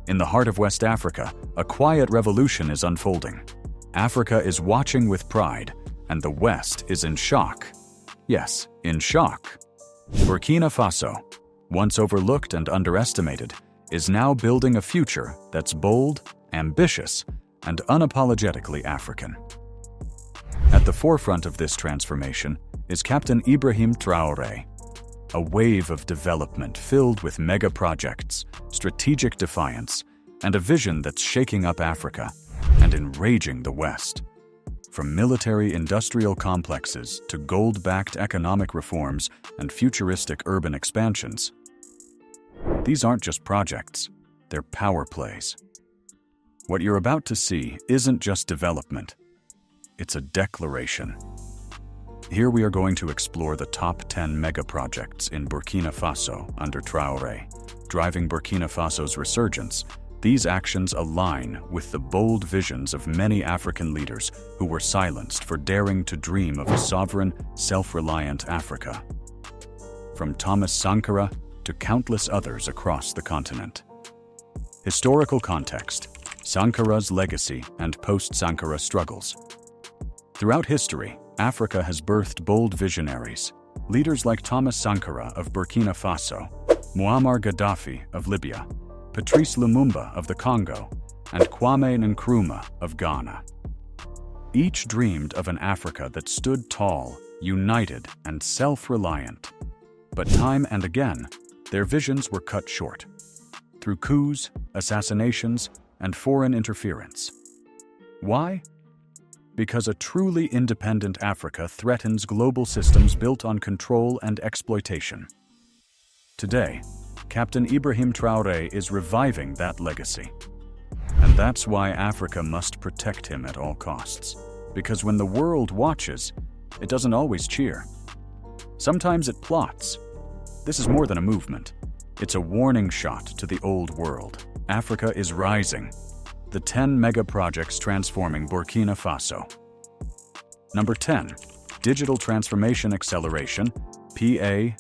In the heart of West Africa, a quiet revolution is unfolding. Africa is watching with pride, and the West is in shock. Yes, in shock. Burkina Faso, once overlooked and underestimated, is now building a future that's bold, ambitious, and unapologetically African. At the forefront of this transformation is Captain Ibrahim Traoré, a wave of development filled with mega projects, strategic defiance, and a vision that's shaking up Africa and enraging the West. From military-industrial complexes to gold-backed economic reforms and futuristic urban expansions, these aren't just projects, they're power plays. What you're about to see isn't just development, it's a declaration. Here we are going to explore the top 10 mega-projects in Burkina Faso under Traoré. Driving Burkina Faso's resurgence, these actions align with the bold visions of many African leaders who were silenced for daring to dream of a sovereign, self-reliant Africa. From Thomas Sankara to countless others across the continent. Historical context: Sankara's legacy and post-Sankara struggles. Throughout history, Africa has birthed bold visionaries. Leaders like Thomas Sankara of Burkina Faso, Muammar Gaddafi of Libya, Patrice Lumumba of the Congo, and Kwame Nkrumah of Ghana. Each dreamed of an Africa that stood tall, united, and self-reliant. But time and again, their visions were cut short, through coups, assassinations, and foreign interference. Why? Because a truly independent Africa threatens global systems built on control and exploitation. Today, Captain Ibrahim Traoré is reviving that legacy. And that's why Africa must protect him at all costs. Because when the world watches, it doesn't always cheer. Sometimes it plots. This is more than a movement. It's a warning shot to the old world. Africa is rising. The 10 mega projects transforming Burkina Faso. Number 10. Digital Transformation Acceleration, PACTDI-GITAL.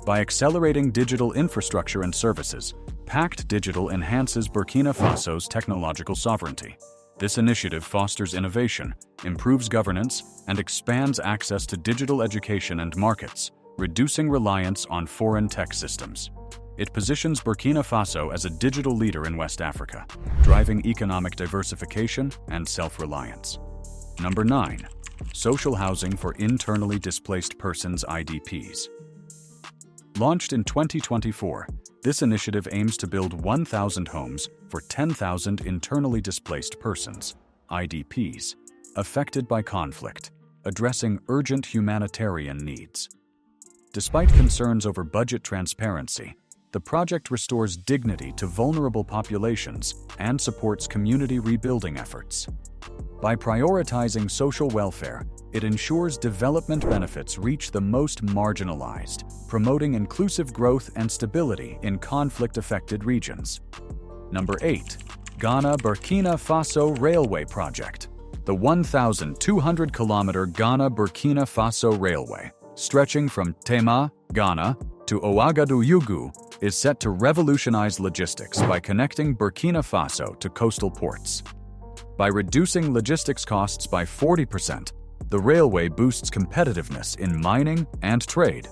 By accelerating digital infrastructure and services, Pact Digital enhances Burkina Faso's technological sovereignty. This initiative fosters innovation, improves governance, and expands access to digital education and markets, reducing reliance on foreign tech systems. It positions Burkina Faso as a digital leader in West Africa, driving economic diversification and self-reliance. Number 9. Social Housing for Internally Displaced Persons (IDPs). Launched in 2024, this initiative aims to build 1,000 homes for 10,000 internally displaced persons (IDPs) affected by conflict, addressing urgent humanitarian needs. Despite concerns over budget transparency, the project restores dignity to vulnerable populations and supports community rebuilding efforts. By prioritizing social welfare, it ensures development benefits reach the most marginalized, promoting inclusive growth and stability in conflict-affected regions. Number 8. Ghana-Burkina Faso Railway Project. The 1,200-kilometer Ghana-Burkina Faso Railway, stretching from Tema, Ghana, to Wagadugu, is set to revolutionize logistics by connecting Burkina Faso to coastal ports. By reducing logistics costs by 40%, the railway boosts competitiveness in mining and trade.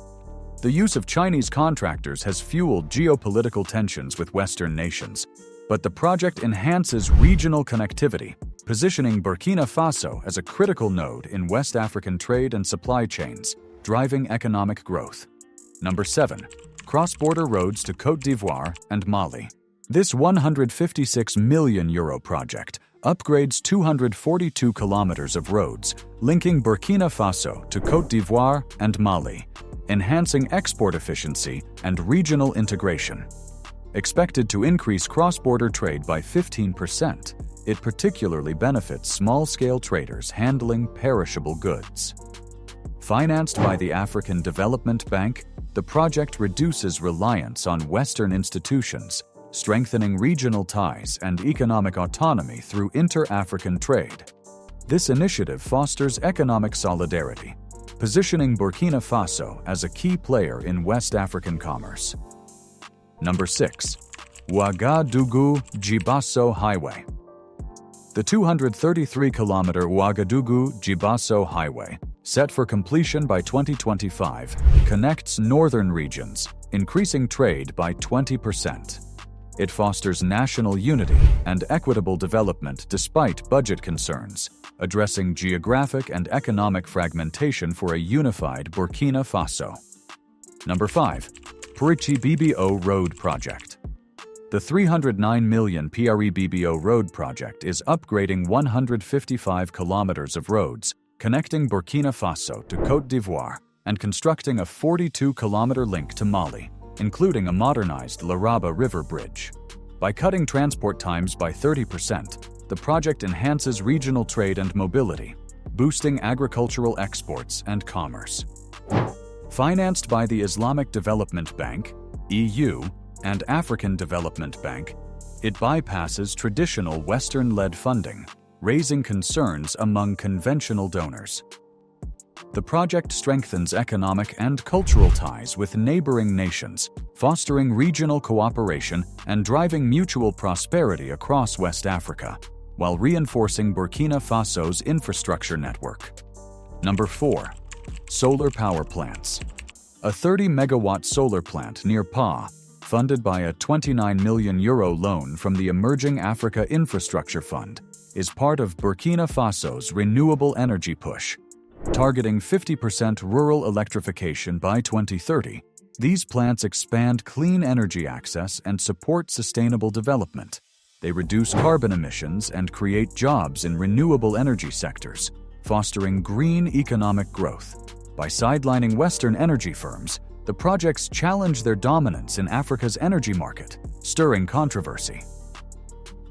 The use of Chinese contractors has fueled geopolitical tensions with Western nations, but the project enhances regional connectivity, positioning Burkina Faso as a critical node in West African trade and supply chains, driving economic growth. Number 7. Cross-border roads to Côte d'Ivoire and Mali. This €156 million project upgrades 242 kilometers of roads linking Burkina Faso to Côte d'Ivoire and Mali, enhancing export efficiency and regional integration. Expected to increase cross-border trade by 15%, it particularly benefits small-scale traders handling perishable goods. Financed by the African Development Bank, the project reduces reliance on Western institutions, strengthening regional ties and economic autonomy through inter-African trade. This initiative fosters economic solidarity, positioning Burkina Faso as a key player in West African commerce. Number 6. Wagadugu-Jibaso Highway. The 233-kilometer Wagadugu-Jibaso Highway, set for completion by 2025, connects northern regions, increasing trade by 20%. It fosters national unity and equitable development despite budget concerns, addressing geographic and economic fragmentation for a unified Burkina Faso. Number 5. Purichi BBBO Road Project. The 309 million BBBO road project is upgrading 155 kilometers of roads connecting Burkina Faso to Côte d'Ivoire and constructing a 42-kilometer link to Mali, including a modernized Laraba River Bridge. By cutting transport times by 30%, the project enhances regional trade and mobility, boosting agricultural exports and commerce. Financed by the Islamic Development Bank, EU, and African Development Bank, it bypasses traditional Western-led funding, raising concerns among conventional donors. The project strengthens economic and cultural ties with neighboring nations, fostering regional cooperation and driving mutual prosperity across West Africa, while reinforcing Burkina Faso's infrastructure network. Number 4. Solar power plants. A 30-megawatt solar plant near Pa, funded by a €29 million loan from the Emerging Africa Infrastructure Fund, is part of Burkina Faso's renewable energy push. Targeting 50% rural electrification by 2030, these plants expand clean energy access and support sustainable development. They reduce carbon emissions and create jobs in renewable energy sectors, fostering green economic growth. By sidelining Western energy firms, the projects challenge their dominance in Africa's energy market, stirring controversy.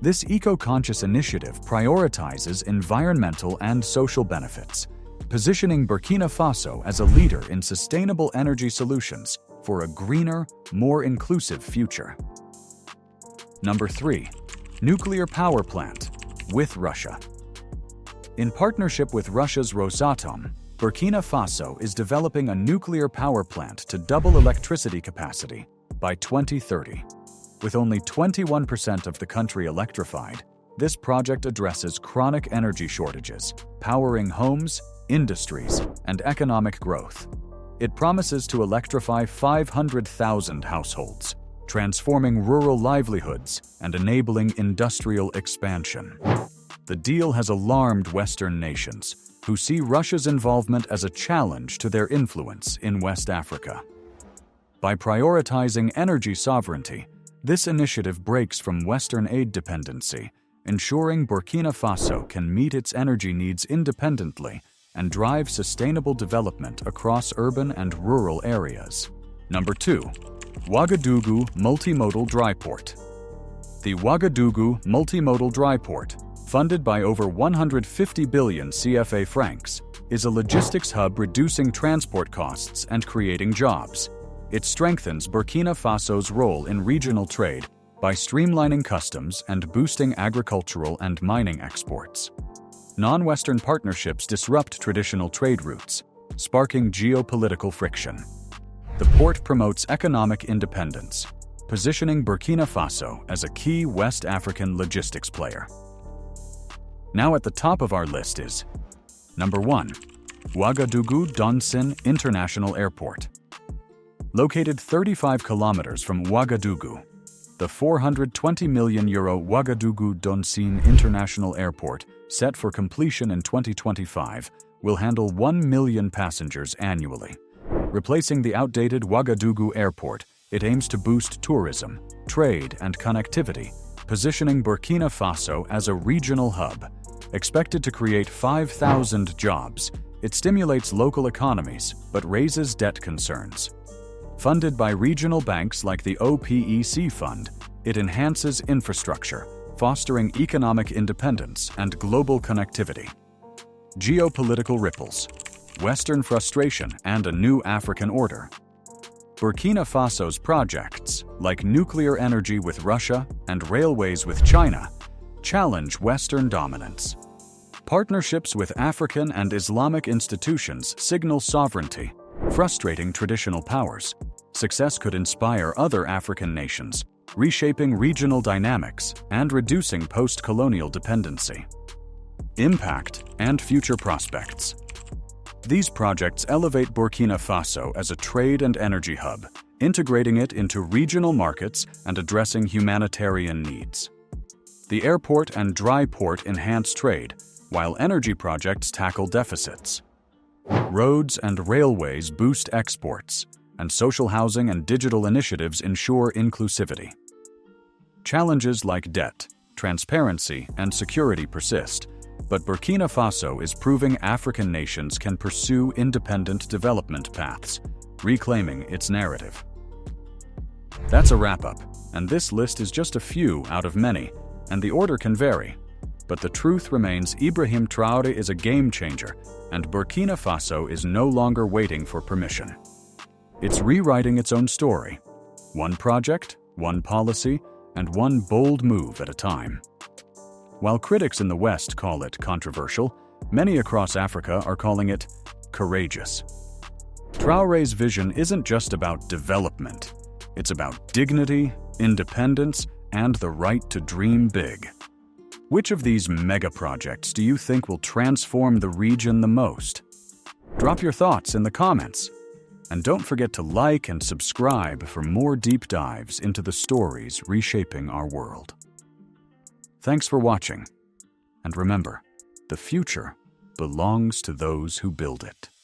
This eco-conscious initiative prioritizes environmental and social benefits, positioning Burkina Faso as a leader in sustainable energy solutions for a greener, more inclusive future. Number 3. Nuclear power plant with Russia. In partnership with Russia's Rosatom, Burkina Faso is developing a nuclear power plant to double electricity capacity by 2030. With only 21% of the country electrified, this project addresses chronic energy shortages, powering homes, industries, and economic growth. It promises to electrify 500,000 households, transforming rural livelihoods and enabling industrial expansion. The deal has alarmed Western nations, who see Russia's involvement as a challenge to their influence in West Africa. By prioritizing energy sovereignty, this initiative breaks from Western aid dependency, ensuring Burkina Faso can meet its energy needs independently and drive sustainable development across urban and rural areas. Number 2. Wagadugu Multimodal Dryport. The Wagadugu Multimodal Dryport, funded by over 150 billion CFA francs, is a logistics hub reducing transport costs and creating jobs. It strengthens Burkina Faso's role in regional trade by streamlining customs and boosting agricultural and mining exports. Non-Western partnerships disrupt traditional trade routes, sparking geopolitical friction. The port promotes economic independence, positioning Burkina Faso as a key West African logistics player. Now at the top of our list is Number 1. Wagadugu Donse International Airport. Located 35 kilometers from Wagadugu, the €420 million Wagadugu Donse International Airport, set for completion in 2025, will handle 1 million passengers annually. Replacing the outdated Wagadugu Airport, it aims to boost tourism, trade, and connectivity, positioning Burkina Faso as a regional hub. Expected to create 5,000 jobs, it stimulates local economies but raises debt concerns. Funded by regional banks like the OPEC Fund, it enhances infrastructure, fostering economic independence and global connectivity. Geopolitical ripples, Western frustration, and a new African order. Burkina Faso's projects, like nuclear energy with Russia and railways with China, challenge Western dominance. Partnerships with African and Islamic institutions signal sovereignty, frustrating traditional powers. Success could inspire other African nations, reshaping regional dynamics and reducing post-colonial dependency. Impact and future prospects. These projects elevate Burkina Faso as a trade and energy hub, integrating it into regional markets and addressing humanitarian needs. The airport and Dryport enhance trade, while energy projects tackle deficits. Roads and railways boost exports, and social housing and digital initiatives ensure inclusivity. Challenges like debt, transparency, and security persist, but Burkina Faso is proving African nations can pursue independent development paths, reclaiming its narrative. That's a wrap-up, and this list is just a few out of many, and the order can vary. But the truth remains Ibrahim Traoré is a game-changer, and Burkina Faso is no longer waiting for permission. It's rewriting its own story, one project, one policy, and one bold move at a time. While critics in the West call it controversial, many across Africa are calling it courageous. Traoré's vision isn't just about development. It's about dignity, independence, and the right to dream big. Which of these mega projects do you think will transform the region the most? Drop your thoughts in the comments. And don't forget to like and subscribe for more deep dives into the stories reshaping our world. Thanks for watching. And remember, the future belongs to those who build it.